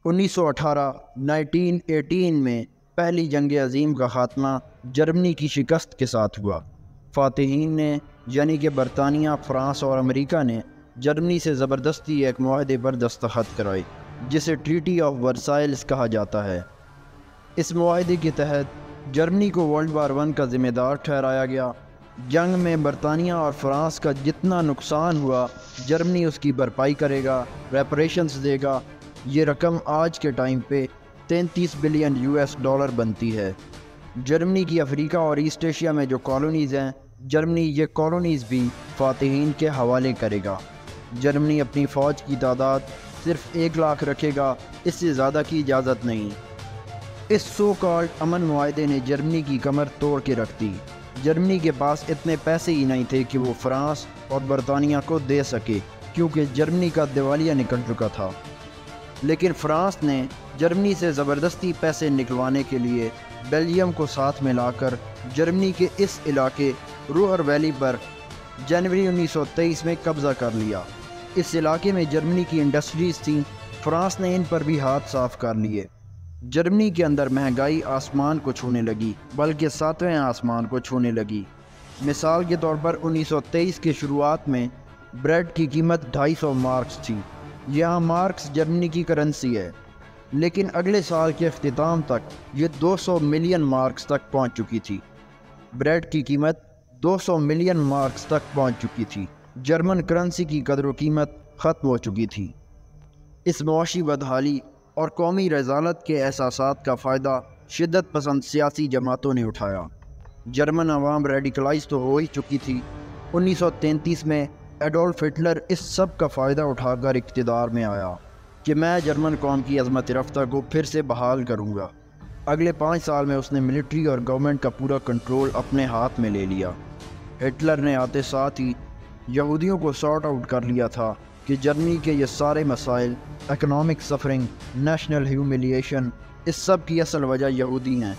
1918 1918 میں پہلی جنگ عظیم کا خاتمہ جرمنی کی شکست کے ساتھ ہوا۔ فاتحین نے یعنی کہ برطانیہ، فرانس اور امریکہ نے جرمنی سے زبردستی ایک معاہدے پر دستخط کرائے جسے ٹریٹی آف ورسائلز کہا جاتا ہے۔ اس معاہدے کے تحت جرمنی کو ورلڈ وار 1 کا ذمہ دار ٹھہرایا گیا۔ جنگ میں برطانیہ اور فرانس کا جتنا نقصان ہوا جرمنی اس کی بھرپائی کرے گا، ریپریشنز دے گا۔ یہ رقم آج کے ٹائم پہ 33 بلین US$ بنتی ہے۔ جرمنی کی افریقہ اور ایسٹ ایشیا میں جو کالونیز ہیں، جرمنی یہ کالونیز بھی فاتحین کے حوالے کرے گا۔ جرمنی اپنی فوج کی تعداد صرف 1 لاکھ رکھے گا، اس سے زیادہ کی اجازت نہیں۔ اس سو کالڈ امن معاہدے نے جرمنی کی کمر توڑ کے رکھ دی۔ جرمنی کے پاس اتنے پیسے ہی نہیں تھے کہ وہ فرانس اور برطانیہ کو دے سکے، کیونکہ جرمنی کا دیوالیہ نکل چکا تھا۔ لیکن فرانس نے جرمنی سے زبردستی پیسے نکلوانے کے لیے بیلجیم کو ساتھ ملا کر جرمنی کے اس علاقے روہر ویلی پر جنوری 1923 میں قبضہ کر لیا۔ اس علاقے میں جرمنی کی انڈسٹریز تھیں، فرانس نے ان پر بھی ہاتھ صاف کر لیے۔ جرمنی کے اندر مہنگائی آسمان کو چھونے لگی، بلکہ 7ویں آسمان کو چھونے لگی۔ مثال کے طور پر 1923 کے شروعات میں بریڈ کی قیمت 250 مارکس تھی۔ یہاں مارکس جرمنی کی کرنسی ہے، لیکن اگلے سال کے اختتام تک یہ 200 ملین مارکس تک پہنچ چکی تھی۔ بریڈ کی قیمت 200 ملین مارکس تک پہنچ چکی تھی۔ جرمن کرنسی کی قدر و قیمت ختم ہو چکی تھی۔ اس معاشی بدحالی اور قومی رذالت کے احساسات کا فائدہ شدت پسند سیاسی جماعتوں نے اٹھایا۔ جرمن عوام ریڈیکلائز تو ہو ہی چکی تھی۔ 1933 میں ایڈولف ہٹلر اس سب کا فائدہ اٹھا کر اقتدار میں آیا کہ میں جرمن قوم کی عظمت رفتہ کو پھر سے بحال کروں گا۔ اگلے 5 سال میں اس نے ملٹری اور گورنمنٹ کا پورا کنٹرول اپنے ہاتھ میں لے لیا۔ ہٹلر نے آتے ساتھ ہی یہودیوں کو سارٹ آؤٹ کر لیا تھا کہ جرمنی کے یہ سارے مسائل، اکنامک سفرنگ، نیشنل ہیوملیشن، اس سب کی اصل وجہ یہودی ہیں۔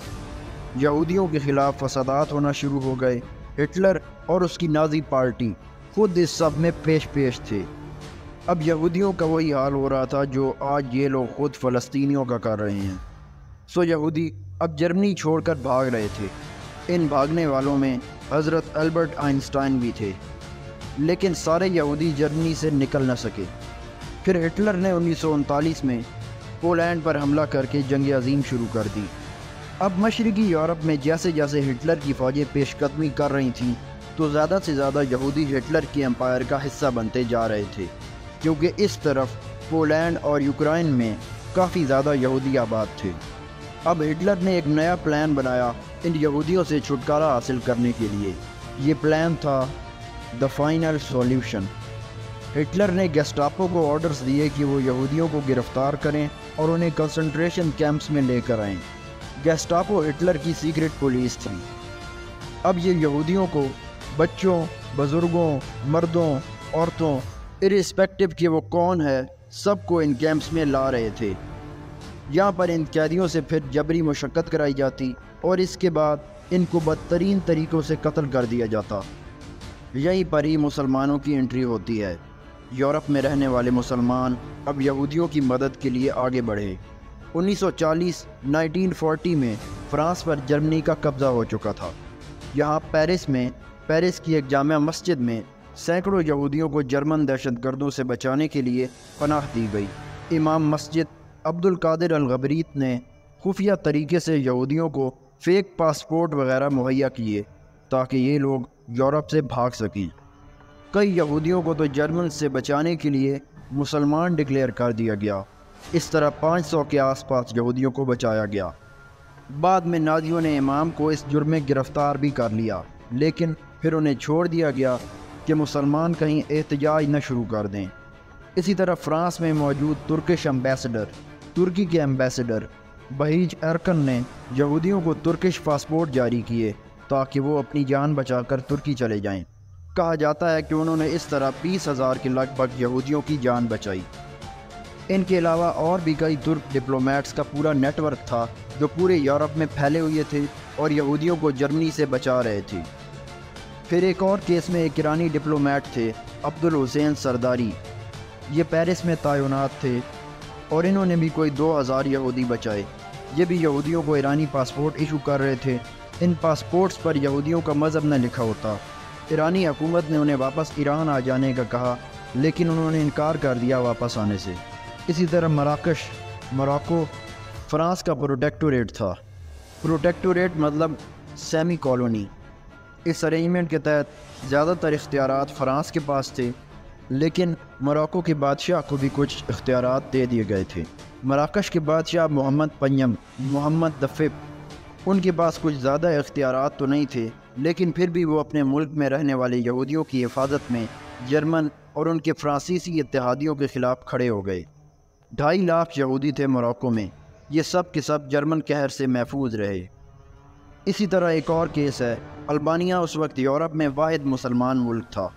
یہودیوں کے خلاف فسادات ہونا شروع ہو گئے۔ ہٹلر اور اس کی نازی پارٹی خود اس سب میں پیش تھے۔ اب یہودیوں کا وہی حال ہو رہا تھا جو آج یہ لوگ خود فلسطینیوں کا کر رہے ہیں۔ یہودی اب جرمنی چھوڑ کر بھاگ رہے تھے۔ ان بھاگنے والوں میں حضرت البرٹ آئنسٹائن بھی تھے، لیکن سارے یہودی جرمنی سے نکل نہ سکے۔ پھر ہٹلر نے 1939 میں پولینڈ پر حملہ کر کے جنگ عظیم شروع کر دی۔ اب مشرقی یورپ میں جیسے جیسے ہٹلر کی فوجیں پیش قدمی کر رہی تھیں تو زیادہ سے زیادہ یہودی ہٹلر کی امپائر کا حصہ بنتے جا رہے تھے، کیونکہ اس طرف پولینڈ اور یوکرائن میں کافی زیادہ یہودی آباد تھے۔ اب ہٹلر نے ایک نیا پلان بنایا ان یہودیوں سے چھٹکارا حاصل کرنے کے لیے۔ یہ پلان تھا دی فائنل سولوشن۔ ہٹلر نے گیسٹاپو کو آرڈرز دیے کہ وہ یہودیوں کو گرفتار کریں اور انہیں کنسنٹریشن کیمپس میں لے کر آئیں۔ گیسٹاپو ہٹلر کی سیکرٹ پولیس تھی۔ اب یہ یہودیوں کو بچوں، بزرگوں، مردوں، عورتوں، ارسپیکٹو کہ وہ کون ہے، سب کو ان کیمپس میں لا رہے تھے۔ یہاں پر ان قیدیوں سے پھر جبری مشقت کرائی جاتی اور اس کے بعد ان کو بدترین طریقوں سے قتل کر دیا جاتا۔ یہیں پر ہی مسلمانوں کی انٹری ہوتی ہے۔ یورپ میں رہنے والے مسلمان اب یہودیوں کی مدد کے لیے آگے بڑھے۔ 1940 میں فرانس پر جرمنی کا قبضہ ہو چکا تھا۔ یہاں پیرس کی ایک جامع مسجد میں سینکڑوں یہودیوں کو جرمن دہشت گردوں سے بچانے کے لیے پناہ دی گئی۔ امام مسجد عبد القادر الغبریت نے خفیہ طریقے سے یہودیوں کو فیک پاسپورٹ وغیرہ مہیا کیے تاکہ یہ لوگ یورپ سے بھاگ سکیں۔ کئی یہودیوں کو تو جرمن سے بچانے کے لیے مسلمان ڈکلیئر کر دیا گیا۔ اس طرح 500 کے آس پاس یہودیوں کو بچایا گیا۔ بعد میں نازیوں نے امام کو اس جرم میں گرفتار بھی کر لیا، لیکن پھر انہیں چھوڑ دیا گیا کہ مسلمان کہیں احتجاج نہ شروع کر دیں۔ اسی طرح فرانس میں موجود ترکی کے ایمبیسڈر بہیج ارکن نے یہودیوں کو ترکش پاسپورٹ جاری کیے تاکہ وہ اپنی جان بچا کر ترکی چلے جائیں۔ کہا جاتا ہے کہ انہوں نے اس طرح 20,000 کے لگ بھگ یہودیوں کی جان بچائی۔ ان کے علاوہ اور بھی کئی ترک ڈپلومیٹس کا پورا نیٹ ورک تھا جو پورے یورپ میں پھیلے ہوئے تھے اور یہودیوں کو جرمنی سے بچا رہے تھے۔ پھر ایک اور کیس میں ایک ایرانی ڈپلومیٹ تھے عبدالحسین سرداری۔ یہ پیرس میں تعینات تھے اور انہوں نے بھی کوئی 2000 یہودی بچائے۔ یہ بھی یہودیوں کو ایرانی پاسپورٹ ایشو کر رہے تھے۔ ان پاسپورٹس پر یہودیوں کا مذہب نہ لکھا ہوتا۔ ایرانی حکومت نے انہیں واپس ایران آ جانے کا کہا، لیکن انہوں نے انکار کر دیا واپس آنے سے۔ اسی طرح موراکو فرانس کا پروٹیکٹوریٹ تھا۔ پروٹیکٹوریٹ مطلب سیمی کالونی۔ اس ارینجمنٹ کے تحت زیادہ تر اختیارات فرانس کے پاس تھے، لیکن موراکو کے بادشاہ کو بھی کچھ اختیارات دے دیے گئے تھے۔ مراکش کے بادشاہ محمد the 5 ان کے پاس کچھ زیادہ اختیارات تو نہیں تھے، لیکن پھر بھی وہ اپنے ملک میں رہنے والے یہودیوں کی حفاظت میں جرمن اور ان کے فرانسیسی اتحادیوں کے خلاف کھڑے ہو گئے۔ 2.5 لاکھ یہودی تھے موراکو میں، یہ سب کے سب جرمن قہر سے محفوظ رہے۔ اسی طرح ایک اور کیس ہے، البانیہ اس وقت یورپ میں واحد مسلمان ملک تھا۔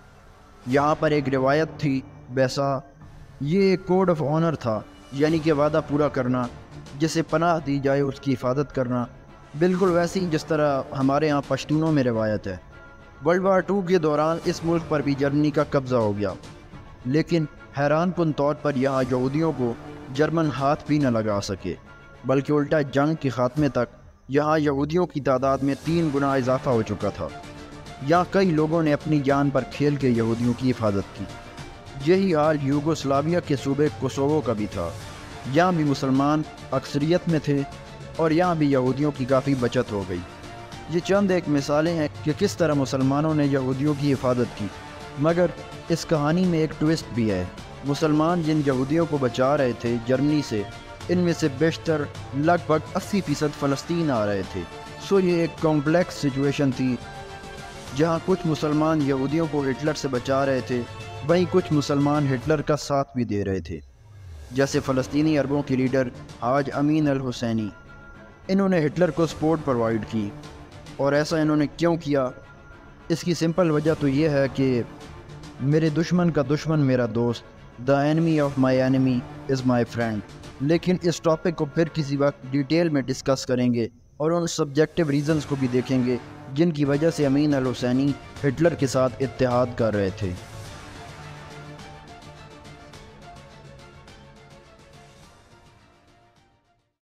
یہاں پر ایک روایت تھی بیسا، یہ ایک کوڈ آف آنر تھا، یعنی کہ وعدہ پورا کرنا، جسے پناہ دی جائے اس کی حفاظت کرنا، بالکل ویسی جس طرح ہمارے ہاں پشتونوں میں روایت ہے۔ ورلڈ وار 2 کے دوران اس ملک پر بھی جرمنی کا قبضہ ہو گیا، لیکن حیران کن طور پر یہاں یہودیوں کو جرمن ہاتھ بھی نہ لگا سکے، بلکہ الٹا جنگ کے خاتمے تک یہاں یہودیوں کی تعداد میں 3 گنا اضافہ ہو چکا تھا۔ یہاں کئی لوگوں نے اپنی جان پر کھیل کے یہودیوں کی حفاظت کی۔ یہی حال یوگوسلاویہ کے صوبے کوسوو کا بھی تھا۔ یہاں بھی مسلمان اکثریت میں تھے اور یہاں بھی یہودیوں کی کافی بچت ہو گئی۔ یہ چند ایک مثالیں ہیں کہ کس طرح مسلمانوں نے یہودیوں کی حفاظت کی، مگر اس کہانی میں ایک ٹویسٹ بھی ہے۔ مسلمان جن یہودیوں کو بچا رہے تھے جرمنی سے، ان میں سے بیشتر لگ بھگ 80% فلسطین آ رہے تھے۔ سو یہ ایک کمپلیکس سچویشن تھی، جہاں کچھ مسلمان یہودیوں کو ہٹلر سے بچا رہے تھے، وہیں کچھ مسلمان ہٹلر کا ساتھ بھی دے رہے تھے، جیسے فلسطینی عربوں کے لیڈر حاج امین الحسینی۔ انہوں نے ہٹلر کو سپورٹ پرووائڈ کی، اور ایسا انہوں نے کیوں کیا؟ اس کی سمپل وجہ تو یہ ہے کہ میرے دشمن کا دشمن میرا دوست، دا enemy of my enemy is my friend. لیکن اس ٹاپک کو پھر کسی وقت ڈیٹیل میں ڈسکس کریں گے اور ان سبجیکٹیو ریزنز کو بھی دیکھیں گے جن کی وجہ سے امین الحسینی ہٹلر کے ساتھ اتحاد کر رہے تھے۔